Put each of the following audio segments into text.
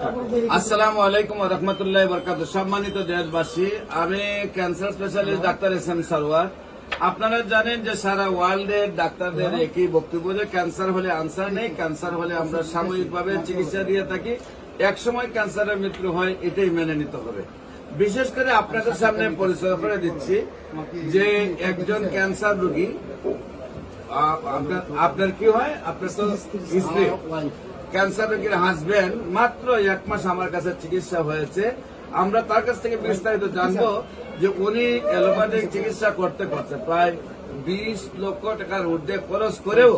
আসসালামু আলাইকুম ওয়া রাহমাতুল্লাহি ওয়া বারাকাতুহু। সম্মানিত দেশবাসী, আমি cancer specialist doctor S M Sarwar. আপনারা জানেন যে সারা ওয়ার্ল্ডের ডাক্তারদের একই বক্তব্য যে ক্যান্সার হলে আনসার নেই, ক্যান্সার হলে আমরা সাময়িকভাবে চিকিৎসা দিয়ে থাকি, একসময় ক্যান্সারের মৃত্যু হয়, এটাই মেনে নিতে হবে। বিশেষ করে আপনাদের সামনে পরিচয় করে দিচ্ছি যে একজন ক্যান্সার রোগী, আপনার কি হয়, আপনার তো স্ত্রী, ক্যান্সার রোগীর হাজবেন্ড মাত্র 1 মাস আমার কাছে চিকিৎসা হয়েছে। আমরা তার কাছ থেকে বিস্তারিত জানবো যে উনি অ্যালোপ্যাথিক চিকিৎসা করতে করতে প্রায় 20 লক্ষ টাকার ঊর্ধ্বে খরচ করেও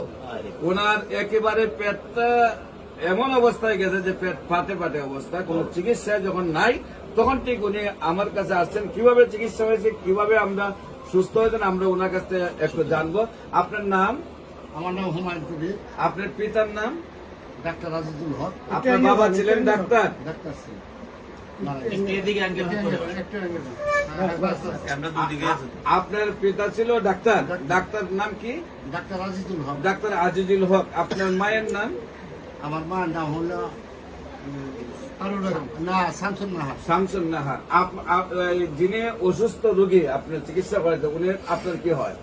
ওনার একেবারে পেটটা এমন অবস্থায় গেছে যে পেট ফাটে ফাটে অবস্থা, কোন চিকিৎসা যখন নাই তখন ঠিক উনি আমার কাছে আসছেন। কিভাবে চিকিৎসা হয়েছে, কিভাবে আমরা সুস্থ হয়েছেন, আমরা ওনার কাছ থেকে একটু জানবো। আপনার নাম? আমার নাম হুমায়ুন কবির। আপনার পিতার নাম? ডাক্তার আজিজুল হক। আপনার বাবা ছিলেন ডাক্তার? ডাক্তার ছিলেন। আপনার পিতা ছিল ডাক্তার, ডাক্তার নাম কি? ডাক্তার আজিজুল হক। ডাক্তার আজিজুল হক। আপনার মায়ের নাম? আমার মায়ের নাম হলো শামসুন নাহার। শামসুন নাহার। যিনি অসুস্থ রোগী আপনার চিকিৎসা করেছে, উনি আপনার কি হয়?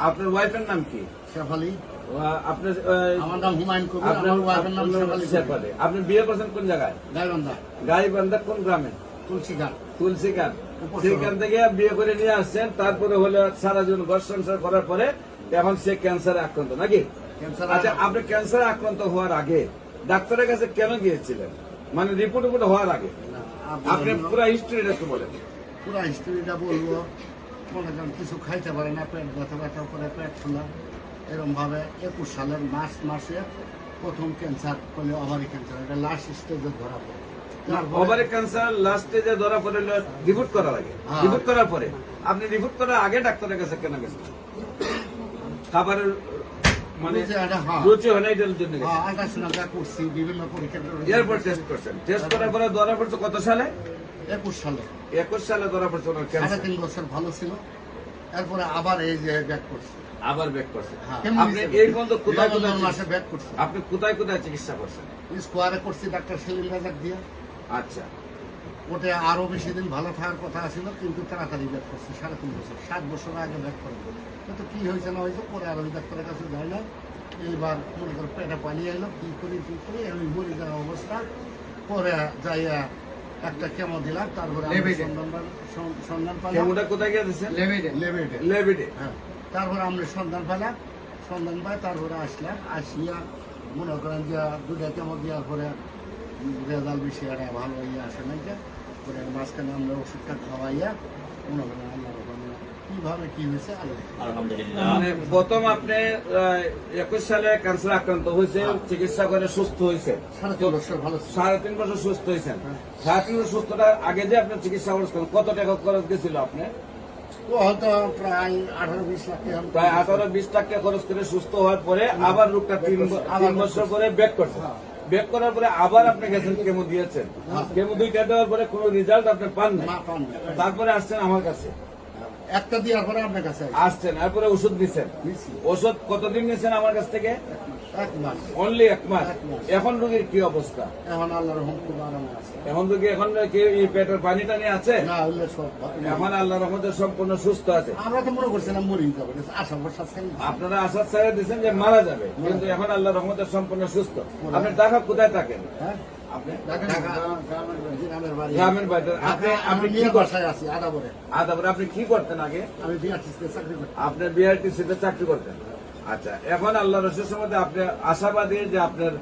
আপনার ওয়াইফের নাম কি? শেফালি। আপনার? আমার নাম হুমায়ুন কবির। আমার ওয়াইফের নাম শেফালি। আপনি বিয়ে করছেন কোন জায়গায়? গাইবান্ধা। গাইবান্ধা কোন গ্রামে? তুলসীঘাট। তুলসীঘাট। সেখান থেকে বিয়ে করে নিয়ে আসছেন, তারপরে হলে সারা জীবন ঘর সংসার করার পরে এখন সে ক্যান্সারে আক্রান্ত নাকি? আচ্ছা, আপনি ক্যান্সারে আক্রান্ত হওয়ার আগে ডাক্তারের কাছে কেন গিয়েছিলেন? মানে রিপোর্ট হওয়ার আগে আপনি পুরো হিস্ট্রিটা একটু বলেন। পুরো হিস্ট্রিটা বলবো। মনে করেন কিছু খাইতে পারে না, পেট ব্যথা ব্যথা করে, পেট ফোলা, এরকম ভাবে 21 সালের মার্চ মাসে প্রথম ক্যান্সার করলে ওভারি ক্যান্সার, এটা লাস্ট স্টেজে ধরা পড়ে। ওভারি ক্যান্সার লাস্ট স্টেজে ধরা পড়ে রিপোর্ট করার আগে? রিপোর্ট করার পরে? আপনি রিপোর্ট করার আগে ডাক্তারের কাছে কেন গেছেন? খাবারের মানে রুচি হয় না, এটার জন্য করছি, বিভিন্ন পরীক্ষা এরপর টেস্ট করছেন। টেস্ট করার পরে ধরা পড়ছে কত সালে? 21 সালে। 21 সালে ধরা পড়ছে ওনার ক্যান্সার। 3.5 বছর ভালো ছিল, এরপরে আবার এই যে ব্যাক করছে। আবার ব্যাক করছে। আপনি এই পর্যন্ত কোথায় কোথায় মাসে ব্যাক করছে? আপনি কোথায় কোথায় চিকিৎসা করছেন? স্কোয়ারে করছি ডাক্তার সেলিম রাজাক দিয়ে। আচ্ছা, ওটা আরো বেশি দিন ভালো থাকার কথা ছিল, কিন্তু তাড়াতাড়ি ব্যাক করছে। 3.5 বছর, 7 বছর আগে ব্যাক করে। তো কি হয়েছে না হয়েছে পরে আর ওই ডাক্তারের কাছে যায় না। এইবার মনে করো পেটে পানি এলো, কি করি আমি মরে যাওয়া অবস্থা। পরে যাইয়া একটা কেমো দিলাম, তারপরে সন্ধান পেলাম। কোথায় গিয়ে দিচ্ছেন? লেবেডে। হ্যাঁ, তারপরে আমরা সন্ধান পেলাম, সন্ধান পাই, তারপরে আসলাম। আসিয়া মনে করেন যে 2টা কেমো দেওয়ার পরে রেজাল্ট বেশি একটা ভালো ইয়ে আসে নাই। পরে মাঝখানে আমরা ওষুধটা খাওয়াইয়া মনে করেন আল্লাহ কিভাবে কি হয়েছে মানে প্রথম আপনি 21 সালে ক্যান্সার আক্রান্ত হয়েছে, চিকিৎসা করে সুস্থ হয়েছে। 3.5 বছর ভালো, 3.5 বছর সুস্থ হয়েছেন। 3.5 বছর সুস্থতার আগে যে আপনি চিকিৎসা করেছেন, কত টাকা খরচ গেছিল আপনার? হয়তো প্রায় 18-20 লাখ টাকা। প্রায় 18-20 লাখ টাকা খরচ করে সুস্থ হওয়ার পরে আবার রোগটা 3 বছর পরে ব্যাক করছে। ব্যাক করার পরে আবার আপনি গেছেন, কেমো দিয়েছেন। কেমো 2টা দেওয়ার পরে কোনো রেজাল্ট আপনি পান না, তারপরে আসছেন আমার কাছে। একটা দেওয়ার পরে আপনার কাছে আসছেন, তারপরে ওষুধ দিচ্ছেন। ওষুধ কতদিন নিয়েছেন আমার কাছ থেকে? 1 মাস। অনলি 1 মাস। এখন রোগীর কি অবস্থা? এখন আল্লাহর রহমতে খুব আরামে আছে। এখন রোগী এখন কি পেটের পানি টানি আছে? না, হইলে সব এখন আল্লাহর রহমতে সম্পূর্ণ সুস্থ আছে। আমরা তো মনে করছিলাম মরে যাবে, আশা ভরসা ছিল। আপনারা আশা ছেড়ে দিচ্ছেন যে মারা যাবে, কিন্তু এখন আল্লাহর রহমতে সম্পূর্ণ সুস্থ। আপনি ঢাকা কোথায় থাকেন? গ্রামের বাড়িতে। আপনি কি বাসায় আছি? আদাবরে। আপনি কি করতেন আগে? আমি বিআরটিসিতে চাকরি করতাম। আপনি বিআরটিসিতে চাকরি করতেন? আচ্ছা, এখন আল্লাহ রসুলের সম্বন্ধে আপনি আশাবাদী যে আপনার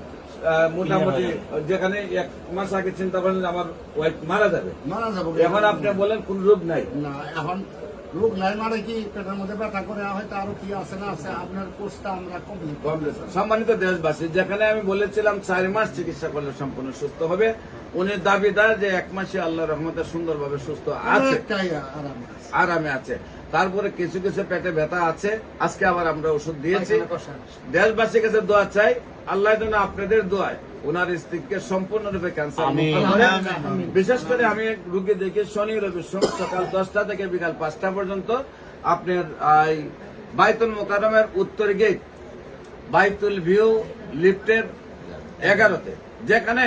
মোটামুটি যেখানে 1 মাস আগে চিন্তা করেন যে আমার ওয়াইফ মারা যাবে, এখন আপনি বলেন কোন রোগ নাই? না, এখন রোগ নাই মানে কি পেটের মধ্যে ব্যথা করে হয়তো আরো কি আছে না আছে, আপনার কোর্সটা আমরা কমপ্লিট। সম্মানিত দেশবাসী, যেখানে আমি বলেছিলাম 4 মাস চিকিৎসা করলে সম্পূর্ণ সুস্থ হবে, উনি দাবিদার যে 1 মাসে আল্লাহ রহমতে সুন্দরভাবে সুস্থ আছে, আরামে আছে। তারপরে কিছু কিছু পেটে ব্যথা আছে, আজকে আবার আমরা ওষুধ দিয়েছি। দেশবাসীর কাছে দোয়া চাই, আল্লাহ যেন আপনাদের দোয়ায় ওনার স্ত্রীকে সম্পূর্ণরূপে ক্যান্সার মুক্ত করে। বিশেষ করে আমি রোগী দেখি শনি রবি সকাল 10টা থেকে বিকাল 5টা পর্যন্ত আপনার বাইতুল মোকাররমের উত্তর গেট, বাইতুল ভিউ লিফটের 11তে, যেখানে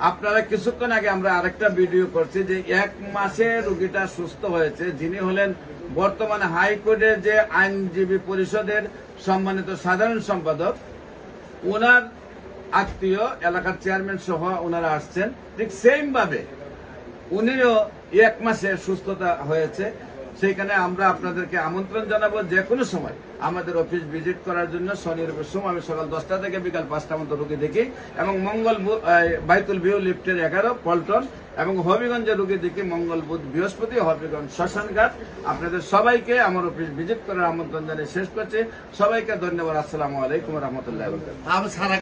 আপনারা কিছুক্ষণ আগে আমরা আরেকটা ভিডিও করছি যে 1 মাসে রোগীটা সুস্থ হয়েছে, যিনি হলেন বর্তমানে হাইকোর্টের যে আইনজীবী পরিষদের সম্মানিত সাধারণ সম্পাদক, ওনার আত্মীয় এলাকার চেয়ারম্যান সহ ওনারা আসছেন। ঠিক সেম ভাবে উনিও 1 মাসে সুস্থতা হয়েছে। সেইখানে আমরা আপনাদেরকে আমন্ত্রণ জানাবো যে কোনো সময় আমাদের অফিস ভিজিট করার জন্য। শনি রবির সময় আমি সকাল 10টা থেকে বিকাল 5টা মতো রোগী দেখি, এবং বাইতুল ভিউ লিফটের 11 পল্টন, এবং হবিগঞ্জে রোগী দেখি মঙ্গল বুধ বৃহস্পতি হবিগঞ্জ শ্মশানঘাট। আপনাদের সবাইকে আমার অফিস ভিজিট করার আমন্ত্রণ জানিয়ে শেষ করছি। সবাইকে ধন্যবাদ। আসসালামু আলাইকুম রহমতুল্লাহ। আমি সারা